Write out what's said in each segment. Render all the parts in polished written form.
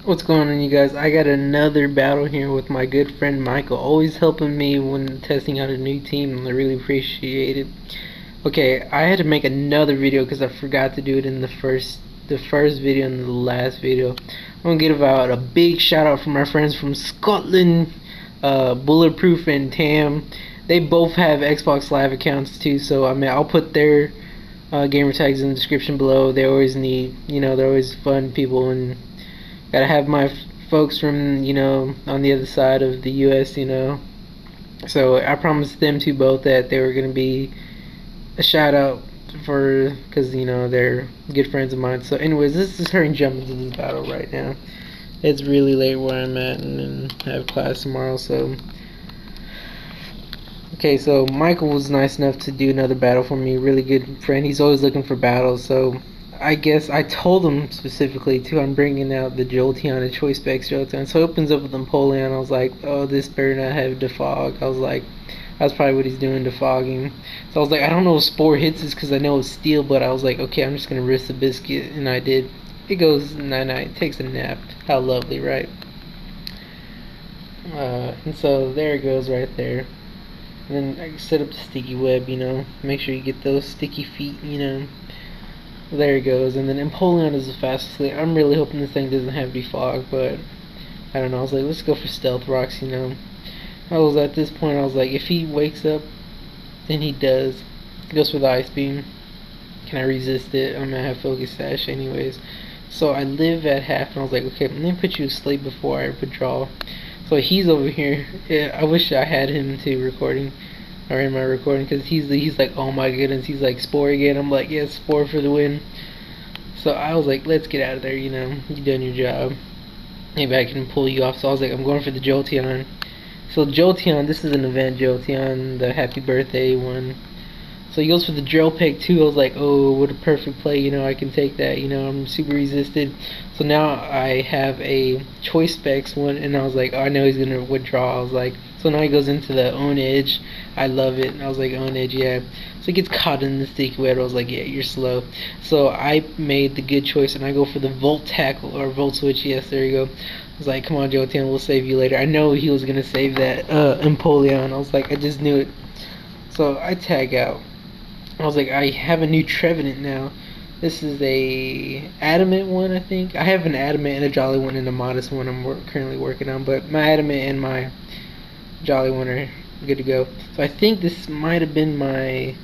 What's going on, you guys? I got another battle here with my good friend Michael, always helping me when testing out a new team. I really appreciate it. Okay, I had to make another video because I forgot to do it in the first video and the last video. I'm gonna give out a big shout out from my friends from Scotland, Bulletproof and Tam. They both have Xbox Live accounts too, so I mean I'll put their gamer tags in the description below. They always need, they're always fun people, and gotta have my folks from, on the other side of the US. So I promised them two both that they were gonna be a shout out for, because they're good friends of mine. So anyways, this is her and jump into this battle right now. It's really late where I'm at, and I have class tomorrow. So okay, so Michael was nice enough to do another battle for me. Really good friend. He's always looking for battles. So I guess I told him specifically too, I'm bringing out the Jolteon, the Choice Specs Jolteon. So it opens up with Empoleon. I was like, oh, this better not have Defog. I was like, that's probably what he's doing, defogging. So I was like, I don't know if Spore hits this because I know it's steel, but I was like, okay, I'm just gonna risk the biscuit, and I did. It goes night, takes a nap. How lovely, right? And so there it goes right there. And then I set up the sticky web, make sure you get those sticky feet, There it goes. And then Empoleon is the fastest thing. I'm really hoping this thing doesn't have defog, but I don't know. I was like, let's go for stealth rocks, I was at this point, I was like, if he wakes up, then he does. He goes for the ice beam. Can I resist it? I'm gonna have focus sash anyways. So I live at half, and I was like, okay, let me put you to sleep before I withdraw. So he's over here. Yeah, I wish I had him to recording, or in my recording, because he's like, oh my goodness, he's like, Spore again. I'm like, yes, Spore for the win. So I was like, let's get out of there, you done your job. Maybe I can pull you off. So I was like, I'm going for the Jolteon. So Jolteon, this is an event Jolteon, the happy birthday one. So he goes for the drill pick too. I was like, oh, what a perfect play, I can take that, I'm super resisted. So now I have a Choice Specs one, and I was like, oh, I know he's gonna withdraw. I was like, so now he goes into the Own Edge. I love it. I was like, Own Edge, yeah. So he gets caught in the sticky web. I was like, yeah, you're slow. So I made the good choice, and I go for the Volt Tackle, or Volt Switch. Yes, there you go. I was like, come on, Jolteon, we'll save you later. I know he was gonna save that Empoleon. I was like, I just knew it. So I tag out. I was like, I have a new Trevenant now. This is a Adamant one, I think. I have an Adamant and a Jolly one and a Modest one I'm currently working on, but my Adamant and my Jolly one are good to go. So I think this might have been my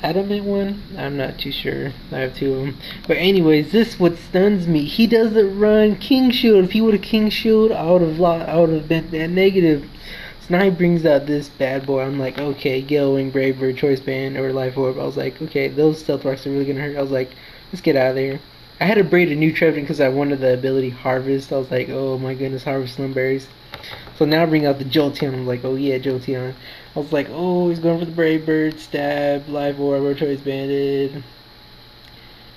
Adamant one. I'm not too sure. I have two of them. But anyways, this what stuns me. He doesn't run King Shield. If he would have King Shield, I would have been that negative. So now he brings out this bad boy. I'm like, okay, Gale Wing, Brave Bird, Choice Band, or Life Orb. I was like, okay, those Stealth Rocks are really gonna hurt. I was like, let's get out of there. I had to braid a new Trevenant because I wanted the ability Harvest. I was like, oh my goodness, Harvest Slim Berries. So now I bring out the Jolteon. I'm like, oh yeah, Jolteon. I was like, oh, he's going for the Brave Bird, Stab, Live Orb, or Choice Banded.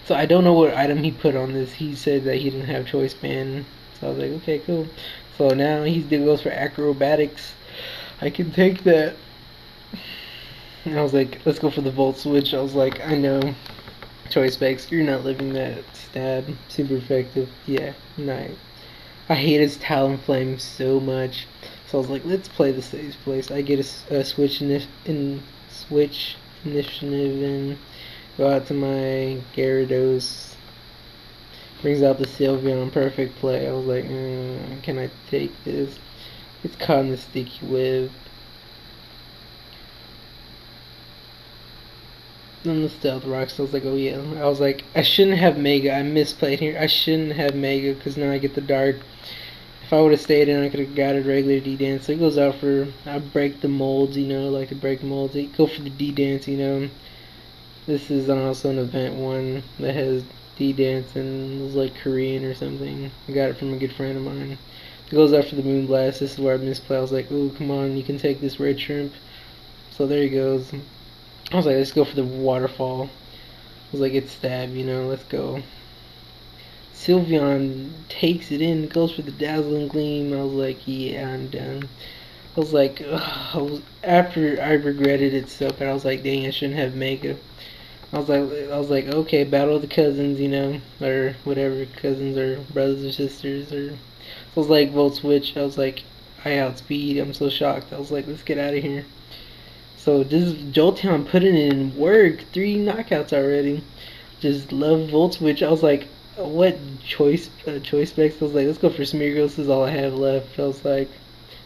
So I don't know what item he put on this. He said that he didn't have Choice Band. So I was like, okay, cool. So now he goes for Acrobatics. I can take that. And I was like, let's go for the Volt Switch. I was like, I know. Choice Specs, you're not living that. Stab, super effective. Yeah, nice. I hate his Talonflame so much. So I was like, let's play the safe place. I get a switch initiative and go out to my Gyarados. Brings out the Sylveon, perfect play. I was like, can I take this? It's caught in the sticky web. Then the Stealth Rocks. I was like, oh yeah. I was like, I shouldn't have Mega. I misplayed here. I shouldn't have Mega because now I get the Dark. If I would have stayed in, I could have got a regular D-Dance. So it goes out for, I break the molds, like to break molds. Go for the D-Dance, This is also an event one that has D-Dance and it was like Korean or something. I got it from a good friend of mine. It goes out for the Moonblast. This is where I misplay. I was like, oh, come on, you can take this Red Shrimp. So there he goes. I was like, let's go for the Waterfall. I was like, it's Stab, let's go. Sylveon takes it in, goes for the Dazzling Gleam. I was like, yeah, I'm done. I was like, after I regretted it so bad, I was like, dang, I shouldn't have Mega. I was like, okay, battle of the cousins, you know, or whatever, cousins or brothers or sisters, or. So I was like, Volt Switch. I was like, I outspeed. I'm so shocked. I was like, let's get out of here. So this Jolteon putting in work, 3 knockouts already. Just love Volt Switch. I was like, what choice specs? I was like, let's go for Smeargle. This is all I have left. I was like,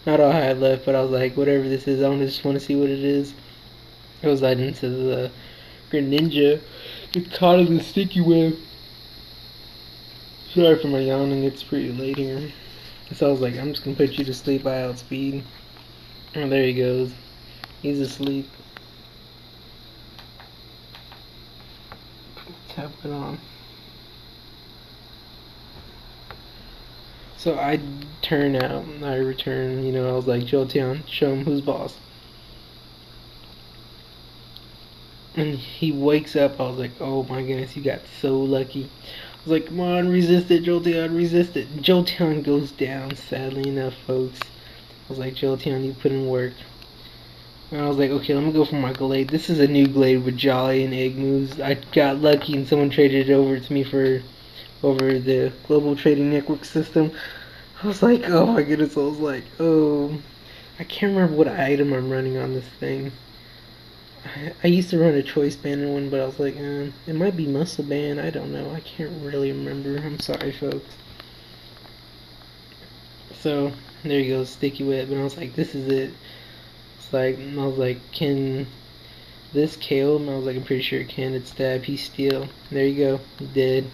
not all I had left, but I was like, whatever this is, I just want to see what it is. It was right into the Greninja. It caught in the sticky web. Sorry for my yawning, it's pretty late here. So I was like, I'm just gonna put you to sleep. I outspeed. Oh, there he goes. He's asleep. Tap it on. So I turn out, I return, you know, I was like, Jolteon, show him who's boss. And he wakes up, I was like, oh my goodness, you got so lucky. I was like, come on, resist it, Jolteon, resist it. Jolteon goes down, sadly enough, folks. I was like, Jolteon, you put in work. And I was like, okay, let me go for my Glade. This is a new Glade with Jolly and Egg moves. I got lucky and someone traded it over to me for over the global trading network system. I was like, oh my goodness, I was like, oh, I can't remember what item I'm running on this thing. I used to run a choice banner one, but I was like, it might be muscle band, I don't know, I can't really remember, I'm sorry folks. So, there you go, sticky web, and I was like, this is it. It's like, I was like, can this KO him? I was like, I'm pretty sure it can, it's stab, he's steel. There you go, he did.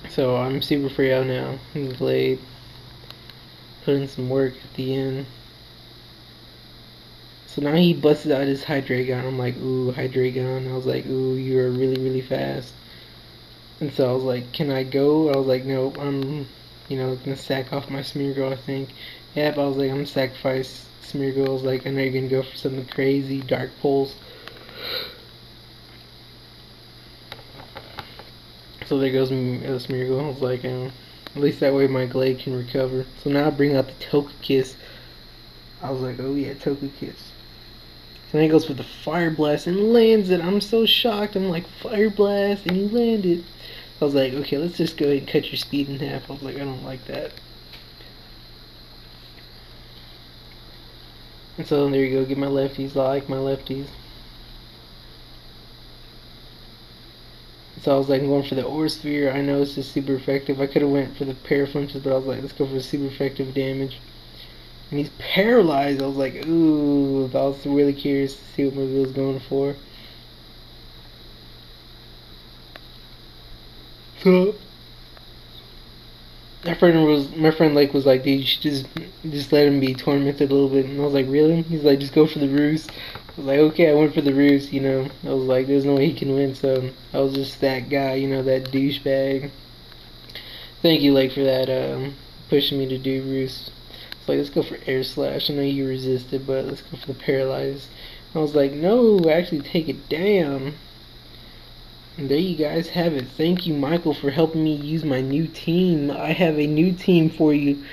So I'm super free out now. Glade. Put in some work at the end. So now he busted out his Hydreigon. I'm like, ooh, Hydreigon. I was like, ooh, you're really, really fast. And so I was like, can I go? I was like, no, I'm, you know, gonna sack off my Smeargle, I think. Yep, I was like, I'm gonna sacrifice Smeargle. I was like, I know you're gonna go for something crazy, Dark Pulse. So there goes Smeargle. I was like, at least that way my Glade can recover. So now I bring out the Togekiss. I was like, oh yeah, Togekiss. So then he goes for the Fire Blast and lands it. I'm so shocked. I'm like, Fire Blast, and you landed. I was like, okay, let's just go ahead and cut your speed in half. I was like, I don't like that. And so there you go, get my lefties. I like my lefties. So I was like, I'm going for the Aura Sphere. I know it's just super effective. I could have went for the Paraflinches, but I was like, let's go for super effective damage. And he's paralyzed. I was like, ooh. I was really curious to see what move he was going for. So my friend Lake was like, dude, you should just let him be tormented a little bit. And I was like, really? He's like, just go for the roost. I was like, okay, I went for the roost, you know. I was like, there's no way he can win, so I was just that guy, you know, that douchebag. Thank you, Lake, for that, pushing me to do roost. It's like, let's go for Air Slash. I know you resisted, but let's go for the Paralyze. I was like, no, actually take it down. And there you guys have it. Thank you, Michael, for helping me use my new team. I have a new team for you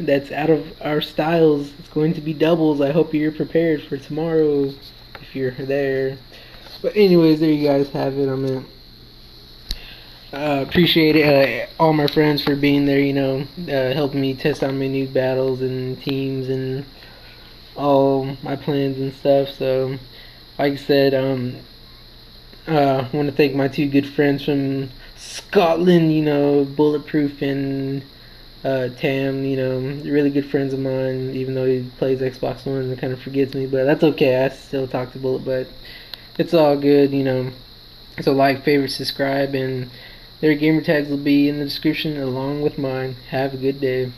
that's out of our styles. It's going to be doubles. I hope you're prepared for tomorrow if you're there. But anyways, there you guys have it. I'm gonna appreciate it, all my friends for being there, you know, helping me test out my new battles and teams and all my plans and stuff. So like I said, I want to thank my 2 good friends from Scotland, you know, Bulletproof and Tam, you know, really good friends of mine, even though he plays Xbox One and kind of forgets me, but that's okay. I still talk to Bullet, but it's all good, you know. So like, favorite, subscribe, and their gamer tags will be in the description along with mine. Have a good day.